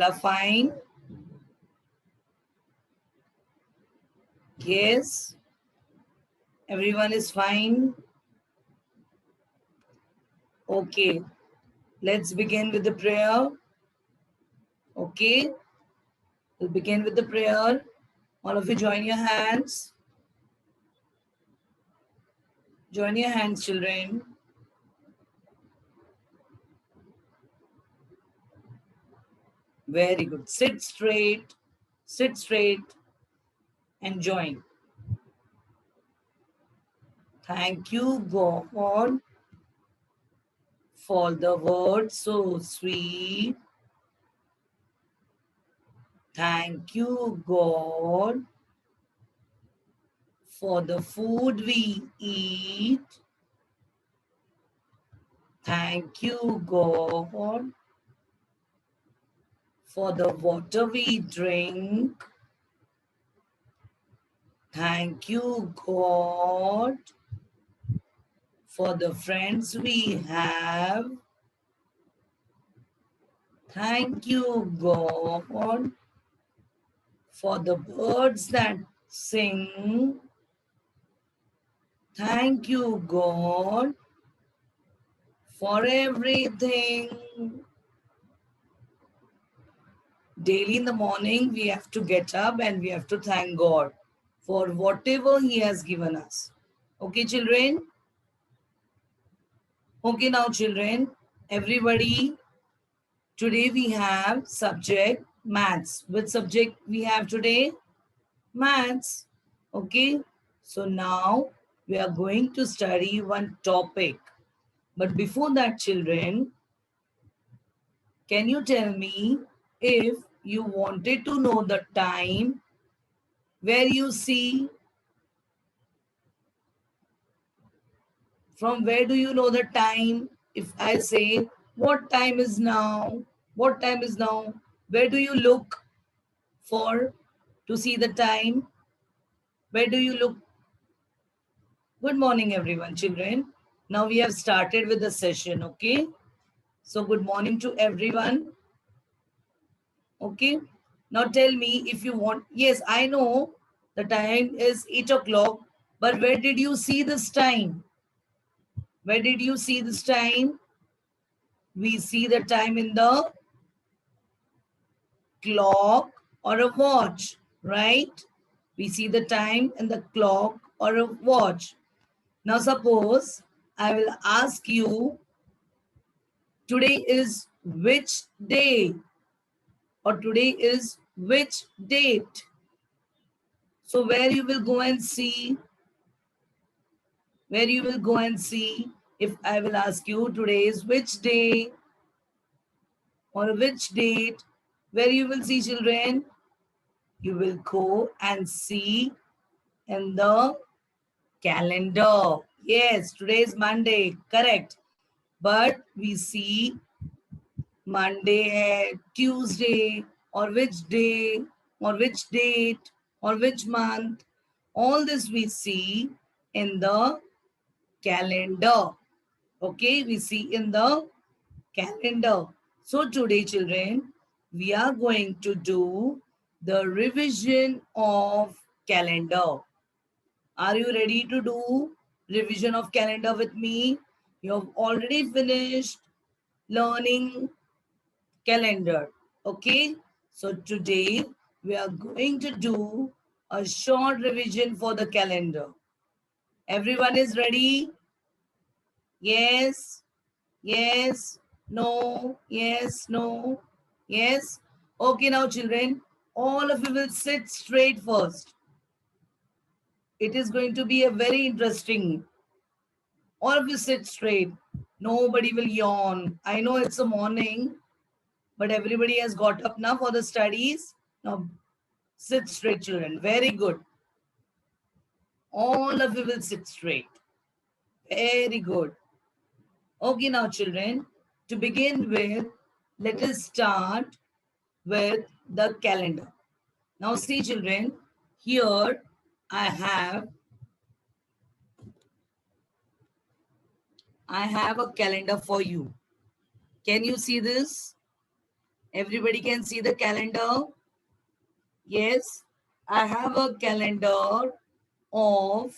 All are fine? Yes? Everyone is fine? Okay. Let's begin with the prayer. Okay? We'll begin with the prayer. All of you join your hands. Join your hands, children. Very good. Sit straight and join. Thank you, God, for the word so sweet. Thank you, God, for the food we eat. Thank you, God, for the water we drink. Thank you, God, for the friends we have. Thank you, God, for the birds that sing. Thank you, God, for everything. Daily in the morning, we have to get up and we have to thank God for whatever He has given us. Okay, children? Okay, now, children, everybody, today we have subject maths. Which subject we have today? Maths. Okay, so now we are going to study one topic. But before that, children, can you tell me if you wanted to know the time where you see, from where do you know the time? If I say, what time is now? What time is now? Where do you look for to see the time? Where do you look? Good morning, everyone, children. Now we have started with the session, okay? So good morning to everyone, okay? Now tell me if you want. Yes, I know the time is 8 o'clock, but where did you see this time? Where did you see this time? We see the time in the clock or a watch, right? We see the time in the clock or a watch. Now suppose I will ask you, today is which day or today is which date? So where you will go and see, if I will ask you today is which day or which date, where you will see, children? You will go and see in the calendar. Yes, today is Monday, correct. But we see Monday, Tuesday, or which day, or which date, or which month. All this we see in the calendar. Okay, we see in the calendar. So today, children, we are going to do the revision of calendar. Are you ready to do revision of calendar with me? You have already finished learning calendar. Okay, so today we are going to do a short revision for the calendar. Everyone is ready? Yes, yes, no, yes, no, yes. Okay, now children, all of you will sit straight first. It is going to be a very interesting. All of you sit straight. Nobody will yawn. I know it's a morning, but everybody has got up now for the studies. Now sit straight, children. Very good. All of you will sit straight. Very good. Okay, now children, to begin with, let us start with the calendar. Now see, children, here I have a calendar for you. Can you see this? Everybody can see the calendar. Yes, I have a calendar of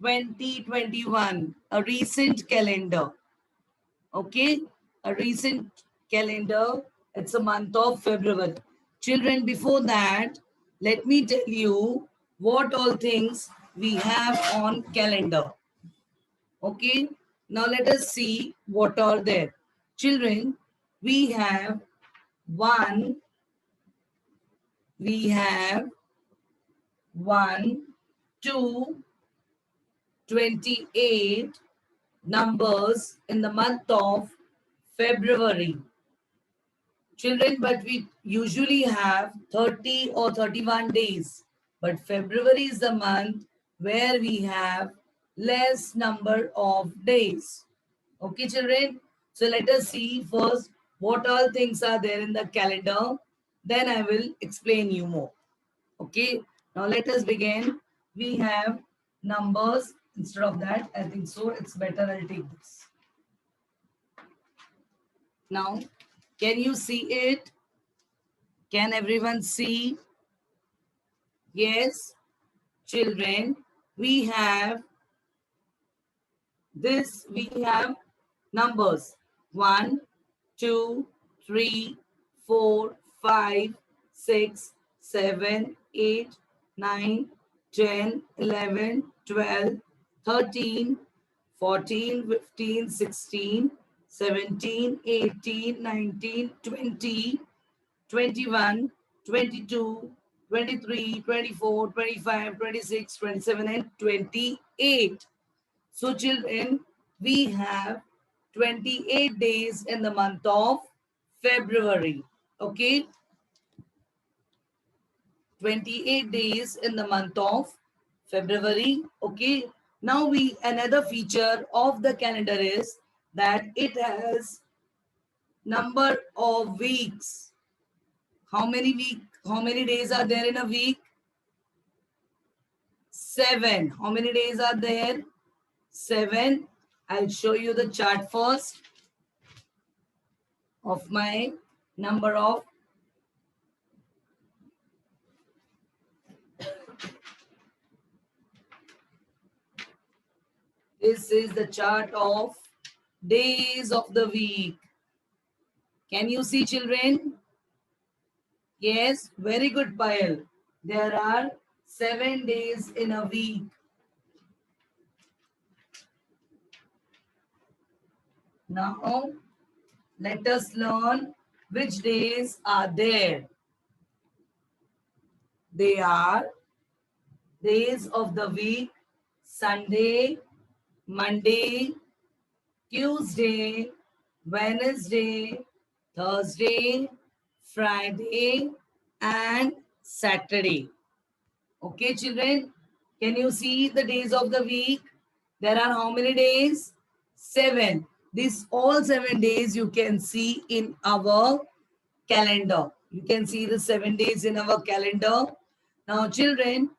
2021, a recent calendar. Okay, a recent calendar. It's a month of February. Children, before that, let me tell you what all things we have on calendar. Okay, now let us see what are there. Children, we have one, we have 1, 2, 28 numbers in the month of February. Children, but we usually have 30 or 31 days. But February is the month where we have less number of days. Okay, children? So let us see first what all things are there in the calendar. Then I will explain you more. Okay, now let us begin. We have numbers. Instead of that, I think so it's better I'll take this. Now, can you see it? Can everyone see? Yes, children, we have this, we have numbers 1, 2, 3, 4, 5, 6, 7, 8, 9, 10, 11, 12, 13, 14, 15, 16, 17, 18, 19, 20, 21, 22, 23, 24, 25, 26, 27, and 28. So children, we have 28 days in the month of February. Okay, 28 days in the month of February. Okay, now another feature of the calendar is that it has number of weeks. How many days are there in a week? 7. How many days are there? 7. I'll show you the chart first of my number of. This is the chart of days of the week. Can you see, children? Yes, very good, Payal. There are 7 days in a week. Now, let us learn which days are there. They are days of the week: Sunday, Monday, Tuesday, Wednesday, Thursday, Friday, and Saturday. Okay, children, can you see the days of the week? There are how many days? 7. These all 7 days you can see in our calendar. You can see the 7 days in our calendar. Now, children,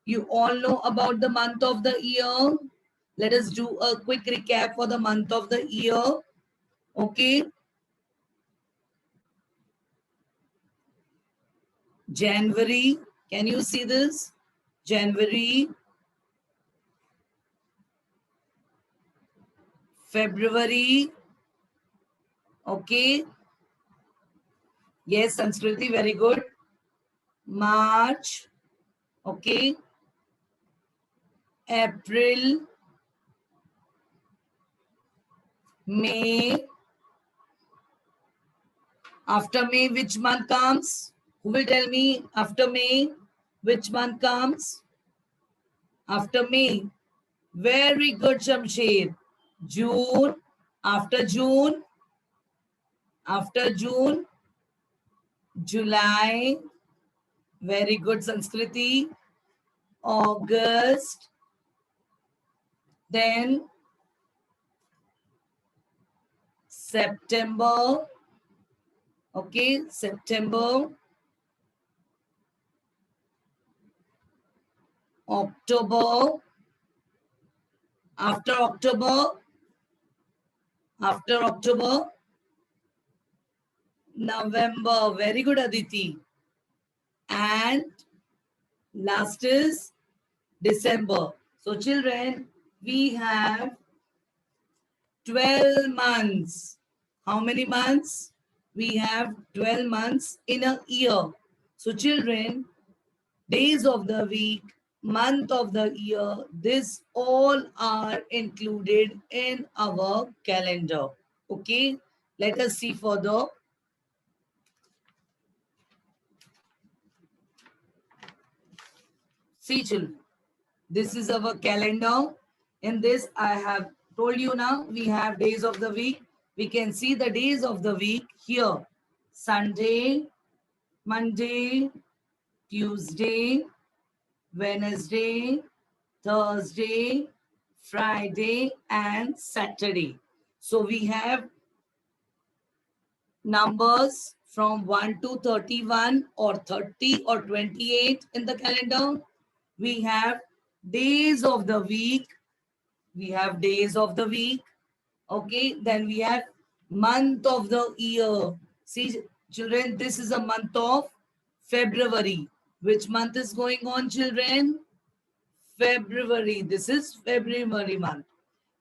you all know about the month of the year. Let us do a quick recap for the month of the year. Okay. January. Can you see this? January, February. Okay. Yes, Sanskriti, very good. March. Okay. April, May. After May, which month comes? Who will tell me after May, which month comes? After May. Very good, Shamsher. June. After June. After June. July. Very good, Sanskriti. August. Then September. Okay, September. October. After October. After October. November. Very good, Aditi. And last is December. So children, we have 12 months. How many months? We have 12 months in a year. So children, days of the week, month of the year, this all are included in our calendar. Okay, let us see further. See children, this is our calendar. In this, I have told you now, we have days of the week. We can see the days of the week here. Sunday, Monday, Tuesday, Wednesday, Thursday, Friday, and Saturday. So we have numbers from 1 to 31 or 30 or 28 in the calendar. We have days of the week. We have days of the week. Okay, then we have month of the year. See, children, this is a month of February. Which month is going on, children? February. This is February month.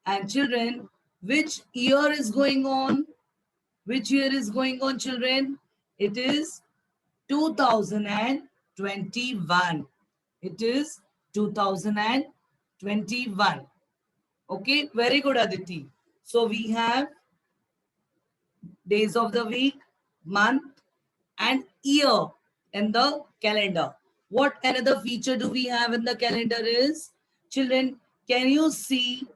And children, which year is going on? Which year is going on, children? It is 2021. It is 2021. Okay, very good, Aditi. So we have days of the week, month, and year in the calendar. What another feature do we have in the calendar is, children, can you see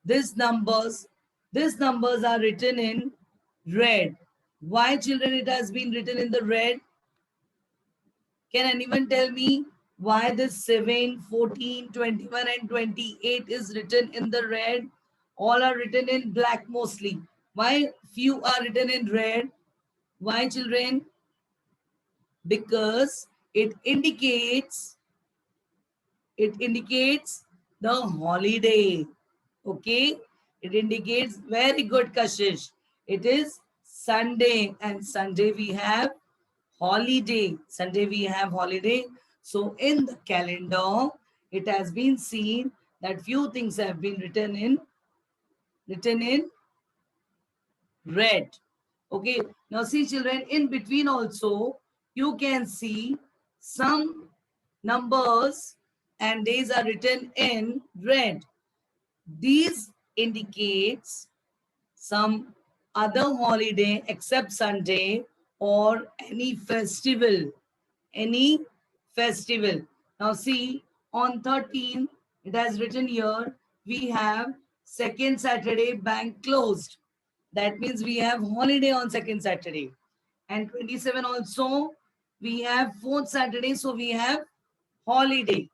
these numbers? These numbers are written in red. Why, children, it has been written in the red? Can anyone tell me why this 7, 14, 21, and 28 is written in the red? All are written in black mostly. Why few are written in red? Why, children? Because it indicates the holiday. Okay, it indicates, very good, Kashish. It is Sunday, and Sunday we have holiday. Sunday we have holiday. So in the calendar, it has been seen that few things have been written in red. Okay, now see children, in between also you can see some numbers and days are written in red. These indicates some other holiday except Sunday or any festival. Any festival. Now see, on 13, it has written here, we have second Saturday bank closed. That means we have holiday on second Saturday. And 27 also, we have fourth Saturday, so we have holiday,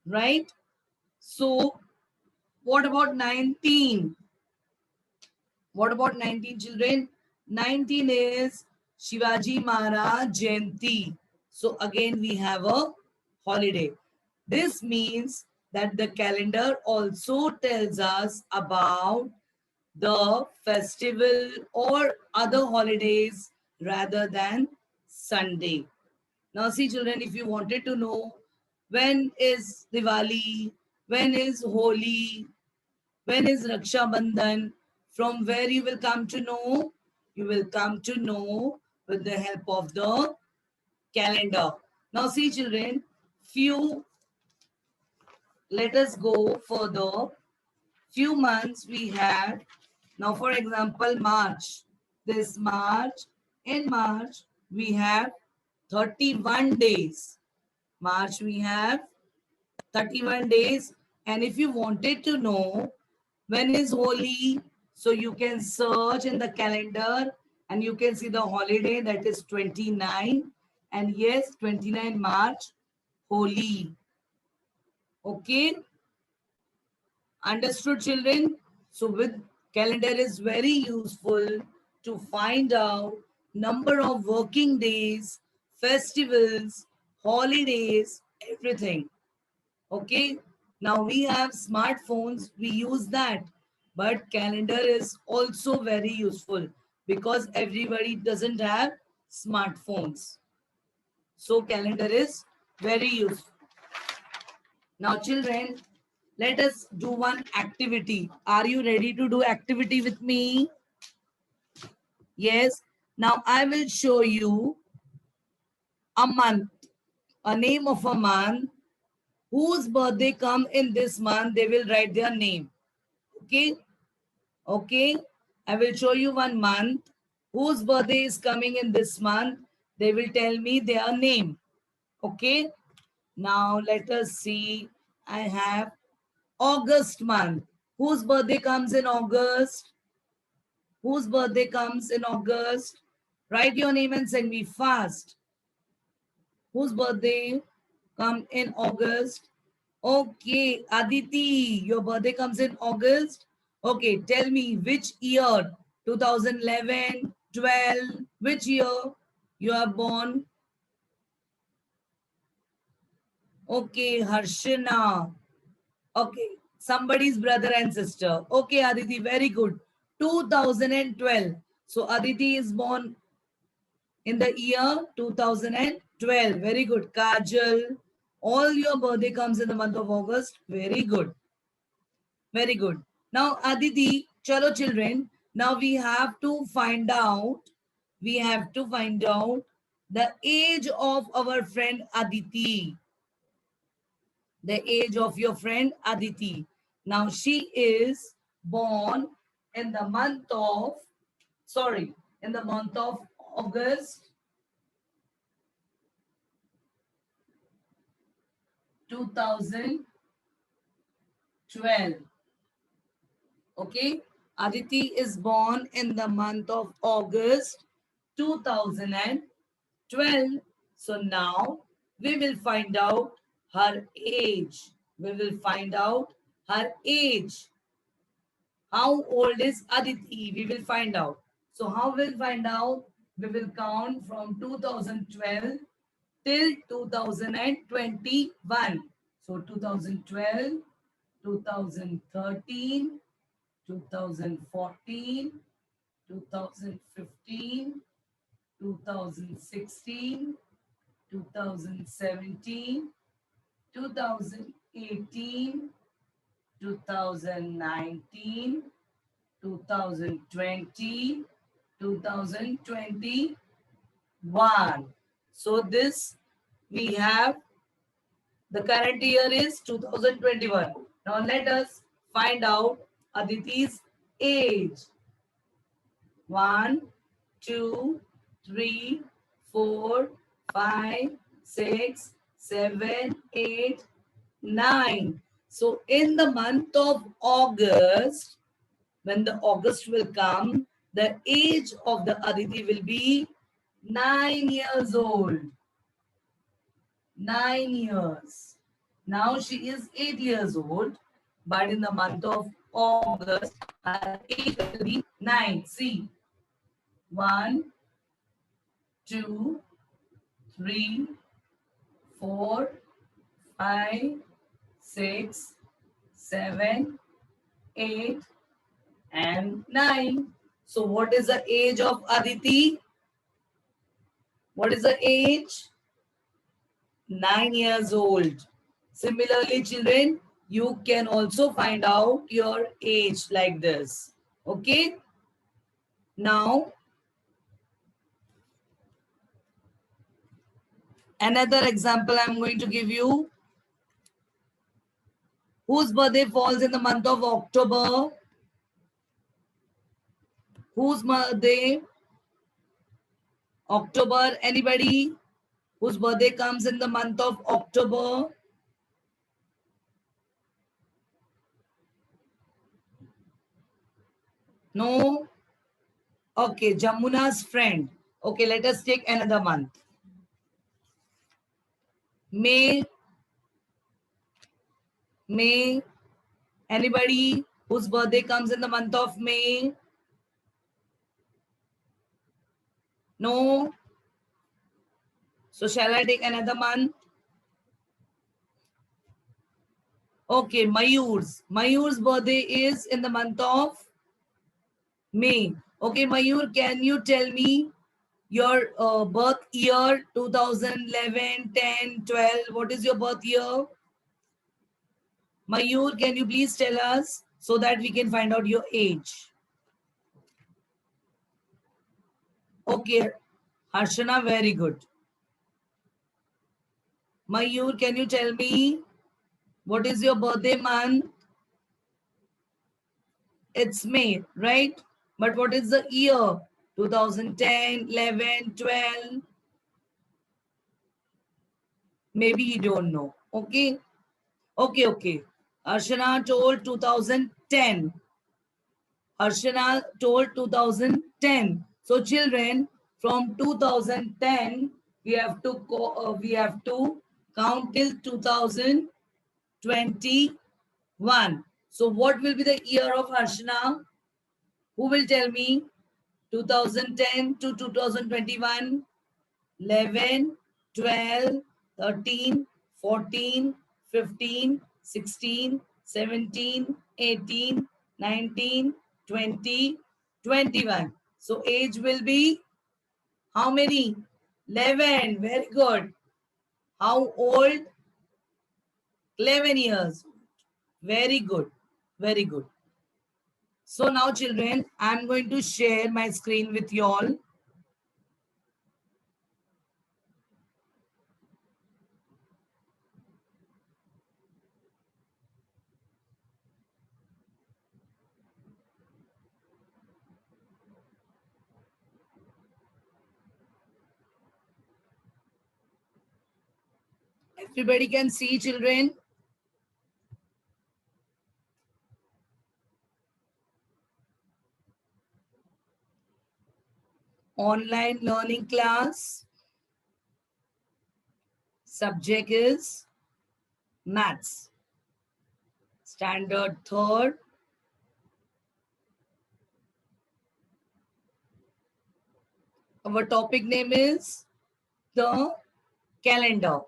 right? So what about 19? What about 19, children? 19 is Shivaji Maharaj Jayanti. So again we have a holiday. This means that the calendar also tells us about the festival or other holidays rather than Sunday. Now see children, if you wanted to know when is Diwali, when is Holi, when is Raksha Bandhan, from where you will come to know? You will come to know with the help of the calendar. Now see children, let us go further. Few months we have. Now for example, March. This March, in March, we have 31 days. March we have 31 days. And if you wanted to know when is Holi, so you can search in the calendar and you can see the holiday, that is 29. And yes, 29 March, Holi. Okay, understood children? So with calendar is very useful to find out number of working days, festivals, holidays, everything. Okay, now we have smartphones, we use that, but calendar is also very useful. because everybody doesn't have smartphones. So calendar is very useful. Now children, let us do one activity. Are you ready to do activity with me? Yes. Now I will show you a month, a name of a month whose birthday come in this month. They will write their name. Okay. Okay. I will show you one month whose birthday is coming in this month. They will tell me their name. Okay. Now let us see. I have August month. Whose birthday comes in August? Whose birthday comes in August? Write your name and send me fast. Whose birthday come in August? Okay, Aditi, your birthday comes in August. Okay, tell me which year? 2011, 12, which year you are born? Okay, Harshina. Okay, somebody's brother and sister. Okay, Aditi, very good. 2012. So Aditi is born in the year 2012. Very good. Kajal, all your birthday comes in the month of August. Very good. Very good. Now, Aditi, chalo children, now we have to find out, the age of our friend Aditi. The age of your friend Aditi. Now, she is born in the month of, in the month of August 2012. Okay, Aditi is born in the month of August 2012. So now we will find out her age. We will find out her age. How old is Aditi? We will find out. So how we'll find out? We will count from 2012 till 2021. So 2012, 2013, 2014, 2015, 2016, 2017, 2018, 2019, 2020, 2021. So this we have, the current year is 2021. Now let us find out Aditi's age. 1, 2, 3, 4, 5, 6, 7, 8, 9. So in the month of August, when the August will come, the age of the Aditi will be 9 years old. 9 years. Now she is 8 years old, but in the month of August, her age will be 9. See, 1, 2, 3, 4, 5, 6, 7, 8, and 9. So what is the age of Aditi? What is the age? 9 years old. Similarly, children, you can also find out your age like this. Okay? Now, another example I'm going to give you. Whose birthday falls in the month of October? Whose birthday? October. Anybody? Whose birthday comes in the month of October? No? Okay, Jamuna's friend. Okay, let us take another month. May. May. Anybody whose birthday comes in the month of May? No? So shall I take another month? Okay, Mayur's. Mayur's birthday is in the month of May. Okay, Mayur, can you tell me your birth year? 2011, 10, 12. What is your birth year? Mayur, can you please tell us so that we can find out your age? Okay, Harshana, very good. Mayur, can you tell me what is your birthday month? It's May, right? But what is the year? 2010, 11, 12. Maybe you don't know. Okay. Okay. Arshana told 2010. Arshana told 2010. So children, from 2010, we have to count till 2021. So what will be the year of Arshana? Who will tell me? 2010 to 2021. 11, 12, 13, 14, 15, 16, 17, 18, 19, 20, 21. So age will be how many? 11. Very good. How old? 11 years. Very good. Very good. So now children, I'm going to share my screen with you all. Everybody can see children. Online learning class. Subject is maths. Standard third. Our topic name is the calendar.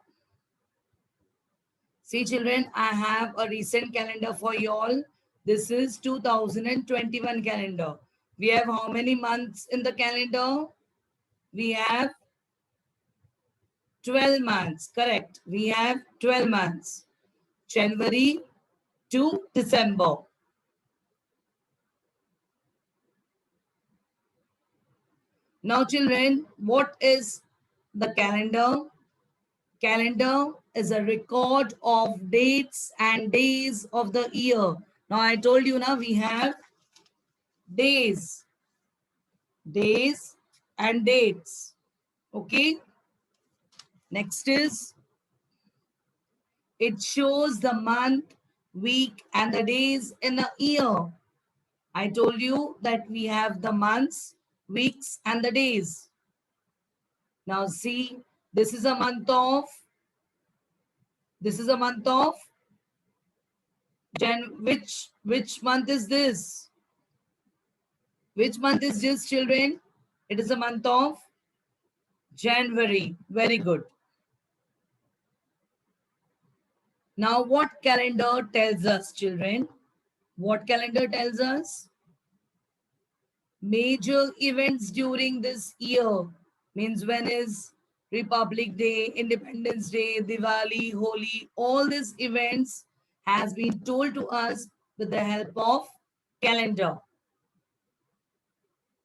See children, I have a recent calendar for you all. This is 2021 calendar. We have how many months in the calendar? We have 12 months. Correct. We have 12 months. January to December. Now children, what is the calendar? Calendar is a record of dates and days of the year. Now I told you now we have days, days and dates. Okay. Next is it shows the month, week and the days in a year. I told you that we have the months, weeks and the days. Now see, this is a month of which month is this? Which month is this, children? It is the month of January. Very good. Now, what calendar tells us, children? What calendar tells us? Major events during this year. Means when is Republic Day, Independence Day, Diwali, Holi. All these events has been told to us with the help of calendar.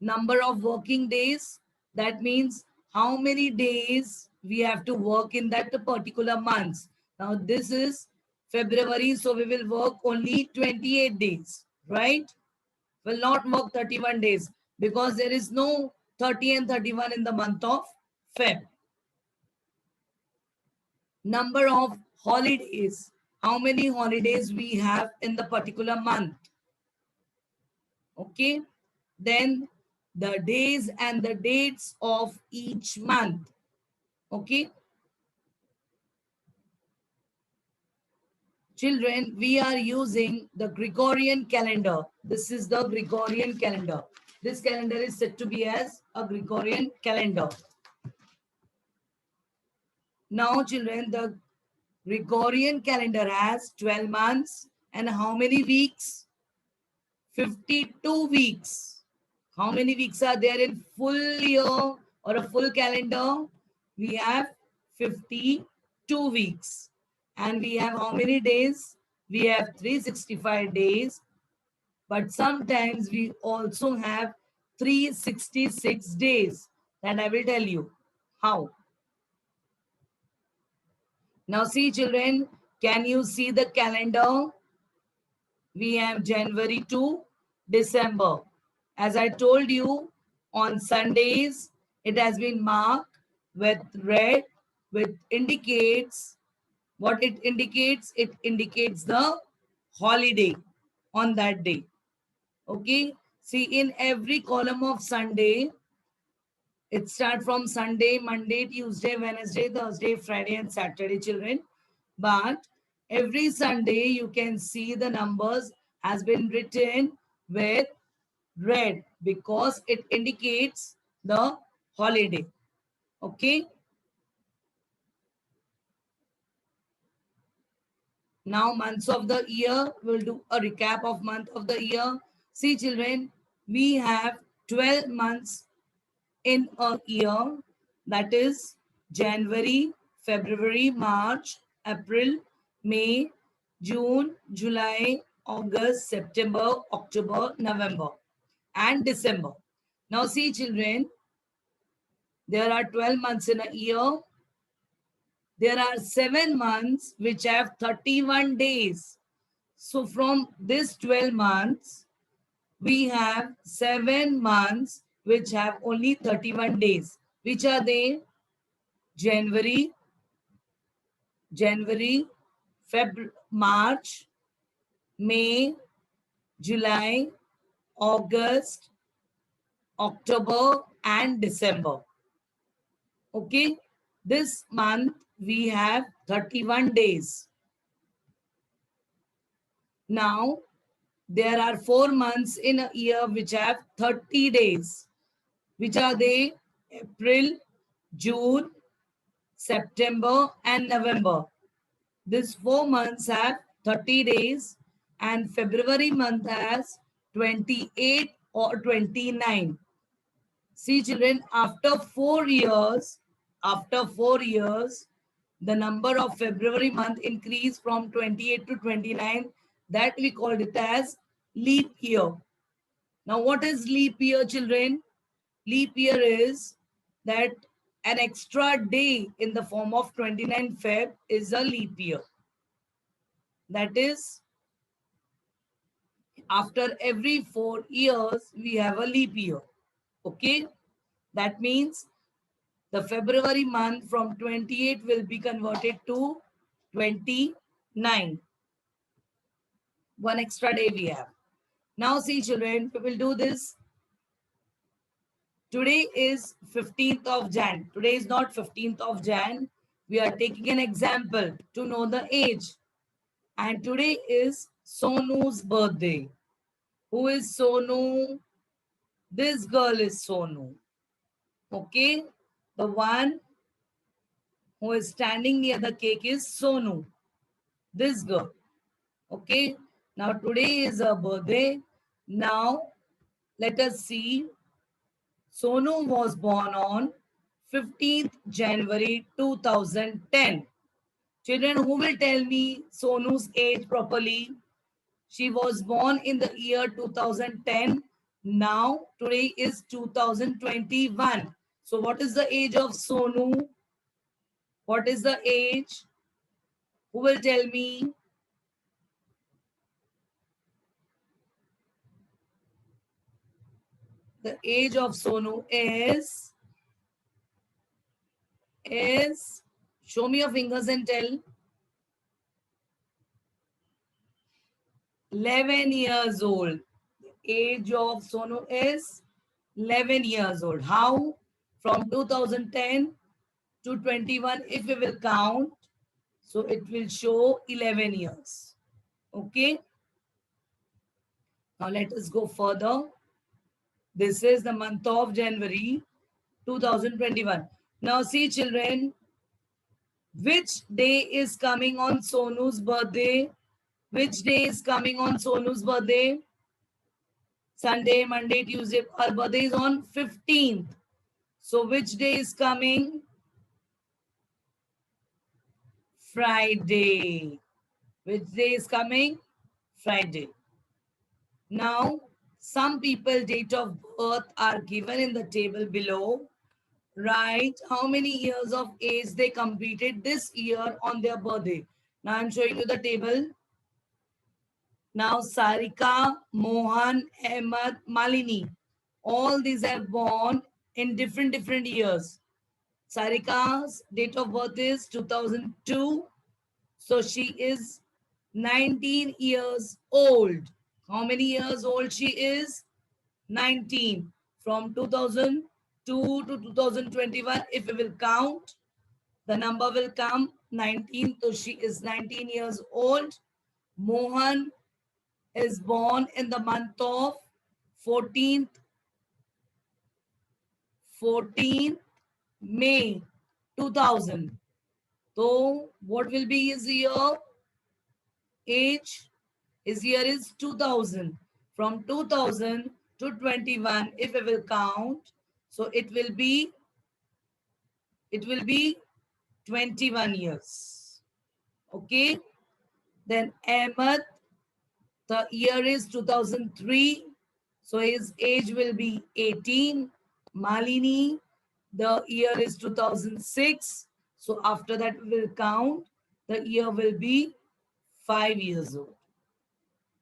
Number of working days, that means how many days we have to work in that particular month. Now this is February, so we will work only 28 days, right? Will not work 31 days because there is no 30 and 31 in the month of Feb. Number of holidays, how many holidays we have in the particular month. Okay, then the days and the dates of each month. Okay. Children, we are using the Gregorian calendar. This is the Gregorian calendar. This calendar is said to be as a Gregorian calendar. Now, children, the Gregorian calendar has 12 months and how many weeks? 52 weeks. How many weeks are there in full year or a full calendar? We have 52 weeks. And we have how many days? We have 365 days. But sometimes we also have 366 days. That I will tell you. How? Now see children, can you see the calendar? We have January to December. As I told you, on Sundays, it has been marked with red, which indicates what it indicates. It indicates the holiday on that day. Okay. See, in every column of Sunday, it starts from Sunday, Monday, Tuesday, Wednesday, Thursday, Friday, and Saturday, children. But every Sunday, you can see the numbers has been written with red because it indicates the holiday. Okay. Now, months of the year, we'll do a recap of month of the year. See, children, we have 12 months in a year, that is January, February, March, April, May, June, July, August, September, October, November, and December. Now see children, there are 12 months in a year. There are 7 months which have 31 days. So from this 12 months, we have 7 months which have only 31 days. Which are they? January, February, March, May, July, August, October, and December. Okay, this month we have 31 days. Now, there are 4 months in a year which have 30 days. Which are they? April, June, September, and November. These 4 months have 30 days and February month has 28 or 29. See children, after 4 years, the number of February month increased from 28 to 29. That we called it as leap year. Now what is leap year, children? Leap year is that an extra day in the form of 29 Feb is a leap year. That is, after every 4 years, we have a leap year. Okay? That means the February month from 28 will be converted to 29. One extra day we have. Now see children, we will do this. Today is 15th of Jan. Today is not 15th of Jan. We are taking an example to know the age. And today is Sonu's birthday. Who is Sonu? This girl is Sonu. Okay? The one who is standing near the cake is Sonu. This girl. Okay? Now today is her birthday. Now let us see. Sonu was born on 15th January 2010. Children, who will tell me Sonu's age properly? She was born in the year 2010. Now, today is 2021. So, what is the age of Sonu? What is the age? Who will tell me? The age of Sonu is, show me your fingers and tell. 11 years old. The age of Sonu is 11 years old. How? From 2010 to 21, if we will count, so it will show 11 years. Okay. Now let us go further. This is the month of January 2021. Now see children, which day is coming on Sonu's birthday? Which day is coming on Sonu's birthday? Sunday, Monday, Tuesday. Her birthday is on 15th. So which day is coming? Friday. Which day is coming? Friday. Now, some people date of birth are given in the table below. Write how many years of age they completed this year on their birthday. Now I'm showing you the table. Now Sarika, Mohan, Ahmed, Malini. All these have born in different years. Sarika's date of birth is 2002. So she is 19 years old. How many years old she is? 19. From 2002 to 2021, if we will count, the number will come 19. So she is 19 years old. Mohan is born in the month of 14th, 14th May 2000. So what will be his year? Age? His year is 2000. From 2000 to 21, if we will count, so it will be 21 years. Okay. Then Ahmed, the year is 2003. So his age will be 18. Malini, the year is 2006. So after that we will count. The year will be 5 years old.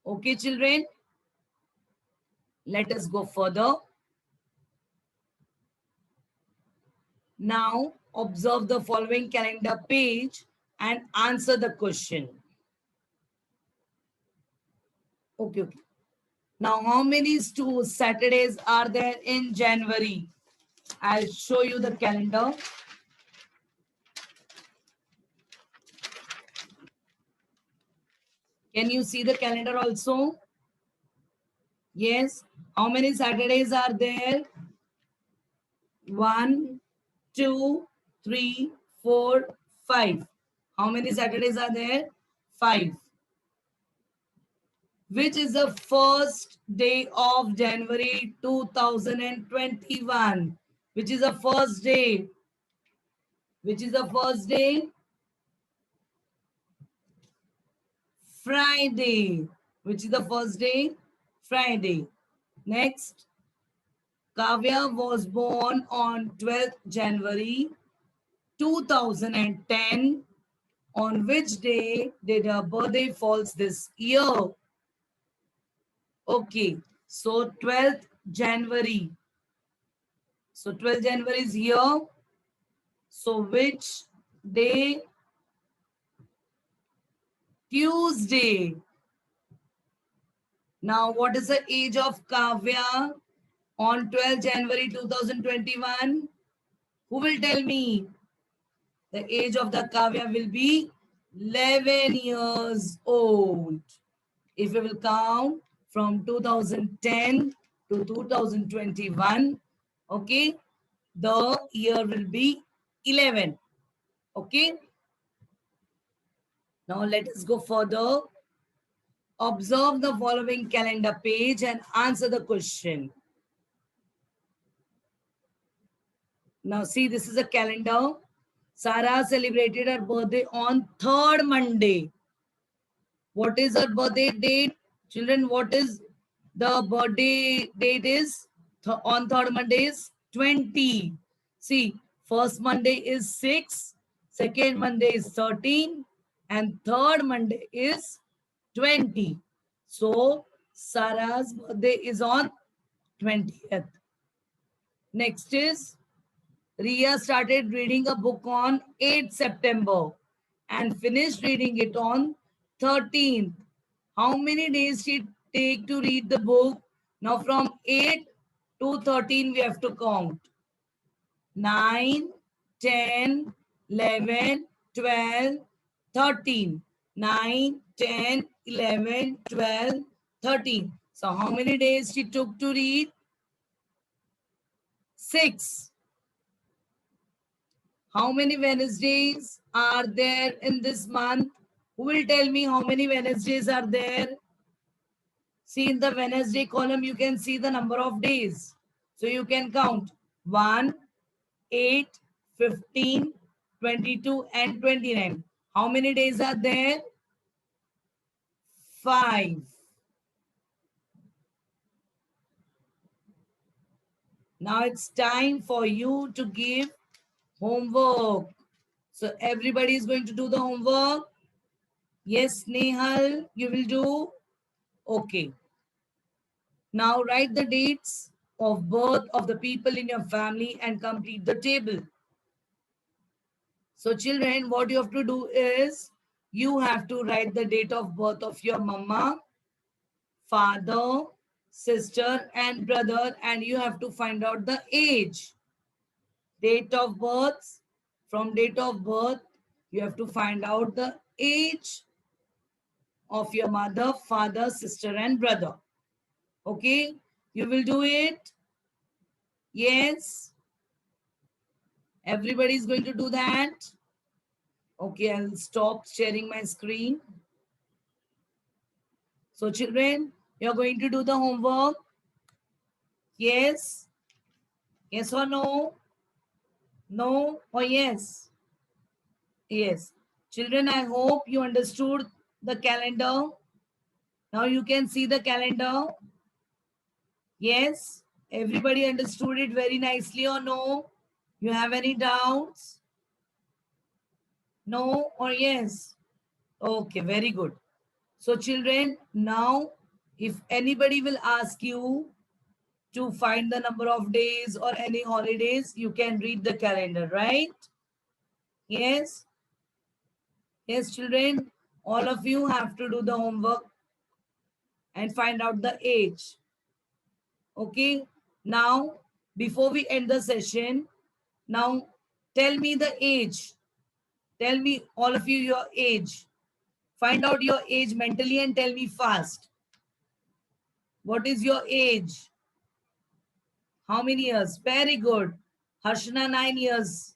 Okay, children. Let us go further. Now observe the following calendar page and answer the question. Okay. Now, how many Saturdays are there in January? I'll show you the calendar. Can you see the calendar also? Yes. How many Saturdays are there? 1, 2, 3, 4, 5. How many Saturdays are there? 5. Which is the first day of January 2021? Which is the first day? Which is the first day? Friday. Which is the first day? Friday. Next. Kavya was born on 12th January 2010. On which day did her birthday falls this year? Okay. So 12th January. So 12th January is here. So which day? Tuesday. Now what is the age of Kavya on 12th January 2021? Who will tell me? The age of the Kavya will be 11 years old. If we will count from 2010 to 2021, okay, the year will be 11. Okay. Now let us go further. Observe the following calendar page and answer the question. Now see, this is a calendar. Sarah celebrated her birthday on 3rd Monday. What is her birthday date? Children, what is the birthday date is? On 3rd Monday is 20. See, first Monday is 6, second Monday is 13, and third Monday is 20. So, Sarah's birthday is on 20th. Next is Ria started reading a book on 8th September and finished reading it on 13th. How many days did it take to read the book? Now from 8 to 13 we have to count. 9, 10, 11, 12, 13. 9, 10, 11, 12, 13. So how many days she took to read? 6. How many Wednesdays are there in this month? Who will tell me how many Wednesdays are there? See, in the Wednesday column, you can see the number of days. So you can count 1, 8, 15, 22, and 29. How many days are there? 5. Now it's time for you to give homework. So everybody is going to do the homework. Yes, Nehal, you will do? Okay. Now write the dates of birth of the people in your family and complete the table. So children, what you have to do is, you have to write the date of birth of your mama, father, sister and brother, and you have to find out the age. Date of birth. From date of birth, you have to find out the age of your mother, father, sister and brother. Okay, you will do it. Yes, everybody is going to do that. Okay, I'll stop sharing my screen. So children, you're going to do the homework. Yes, yes or no? No or yes? Yes. Children, I hope you understood the calendar. Now you can see the calendar. Yes, everybody understood it very nicely or no? You have any doubts? No or yes? Okay, very good. So children, now if anybody will ask you to find the number of days or any holidays, you can read the calendar, right? Yes? Yes, children, all of you have to do the homework and find out the age. Okay? Now, before we end the session, now tell me the age. Tell me, all of you, your age. Find out your age mentally and tell me fast. What is your age? How many years? Very good. Harshana, 9 years.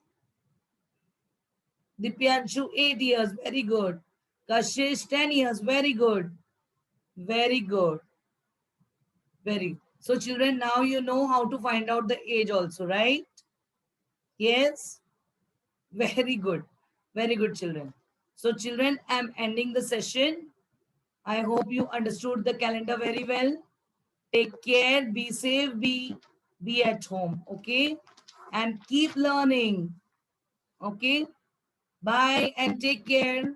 Dipyanshu, 8 years. Very good. Kashish, 10 years. Very good. Very good. Very. So children, now you know how to find out the age also, right? Yes? Very good. Very good, children. So children, I'm ending the session. I hope you understood the calendar very well. Take care, be safe, be at home, okay? And keep learning, okay? Bye and take care.